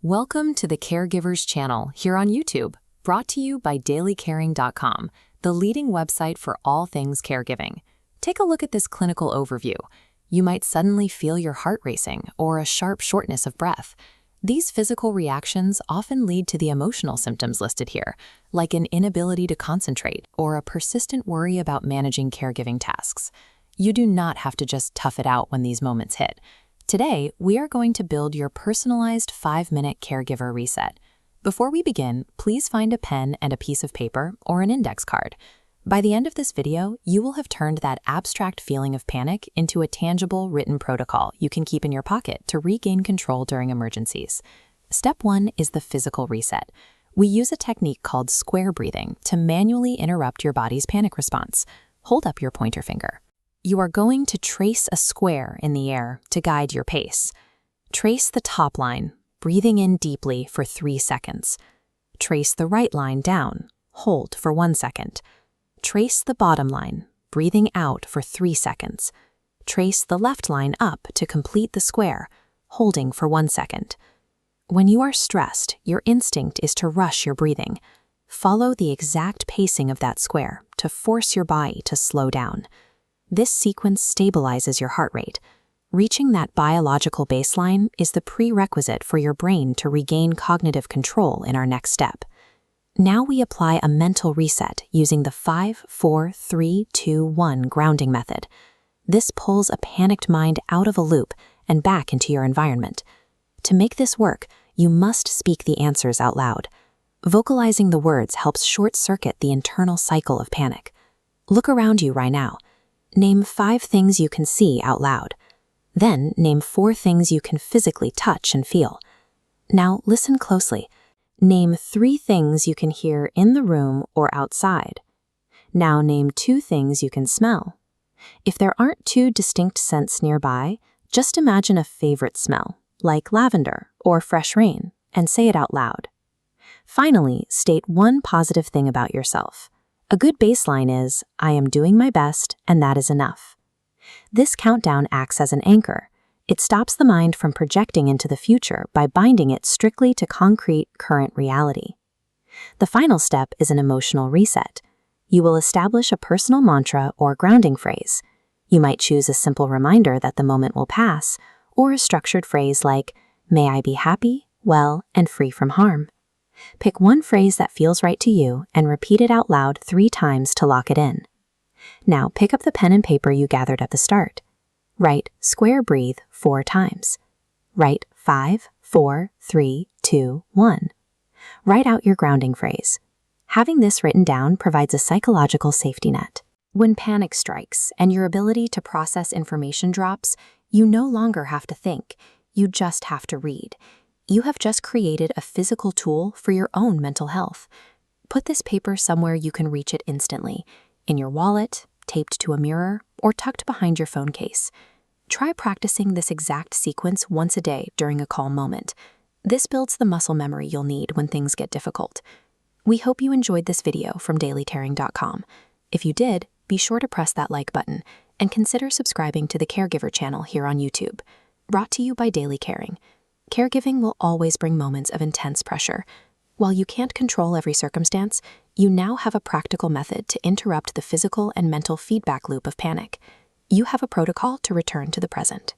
Welcome to the Caregivers channel here on YouTube, brought to you by DailyCaring.com, the leading website for all things caregiving. Take a look at this clinical overview. You might suddenly feel your heart racing or a sharp shortness of breath. These physical reactions often lead to the emotional symptoms listed here, like an inability to concentrate or a persistent worry about managing caregiving tasks. You do not have to just tough it out when these moments hit. Today, we are going to build your personalized 5-minute caregiver reset. Before we begin, please find a pen and a piece of paper or an index card. By the end of this video, you will have turned that abstract feeling of panic into a tangible written protocol you can keep in your pocket to regain control during emergencies. Step 1 is the physical reset. We use a technique called square breathing to manually interrupt your body's panic response. Hold up your pointer finger. You are going to trace a square in the air to guide your pace. Trace the top line, breathing in deeply for 3 seconds. Trace the right line down, hold for 1 second. Trace the bottom line, breathing out for 3 seconds. Trace the left line up to complete the square, holding for 1 second. When you are stressed, your instinct is to rush your breathing. Follow the exact pacing of that square to force your body to slow down. This sequence stabilizes your heart rate. Reaching that biological baseline is the prerequisite for your brain to regain cognitive control in our next step. Now we apply a mental reset using the 5, 4, 3, 2, 1 grounding method. This pulls a panicked mind out of a loop and back into your environment. To make this work, you must speak the answers out loud. Vocalizing the words helps short-circuit the internal cycle of panic. Look around you right now. Name 5 things you can see out loud. Then name 4 things you can physically touch and feel. Now listen closely. Name 3 things you can hear in the room or outside. Now name 2 things you can smell. If there aren't 2 distinct scents nearby, just imagine a favorite smell, like lavender or fresh rain, and say it out loud. Finally, state 1 positive thing about yourself. A good baseline is, I am doing my best, and that is enough. This countdown acts as an anchor. It stops the mind from projecting into the future by binding it strictly to concrete, current reality. The final step is an emotional reset. You will establish a personal mantra or grounding phrase. You might choose a simple reminder that the moment will pass, or a structured phrase like, may I be happy, well, and free from harm. Pick 1 phrase that feels right to you and repeat it out loud 3 times to lock it in. Now pick up the pen and paper you gathered at the start. Write square breathe 4 times. Write 5, 4, 3, 2, 1. Write out your grounding phrase. Having this written down provides a psychological safety net. When panic strikes and your ability to process information drops, you no longer have to think, you just have to read. You have just created a physical tool for your own mental health. Put this paper somewhere you can reach it instantly, in your wallet, taped to a mirror, or tucked behind your phone case. Try practicing this exact sequence once a day during a calm moment. This builds the muscle memory you'll need when things get difficult. We hope you enjoyed this video from DailyCaring.com. If you did, be sure to press that like button and consider subscribing to the Caregiver channel here on YouTube. Brought to you by Daily Caring. Caregiving will always bring moments of intense pressure. While you can't control every circumstance, you now have a practical method to interrupt the physical and mental feedback loop of panic. You have a protocol to return to the present.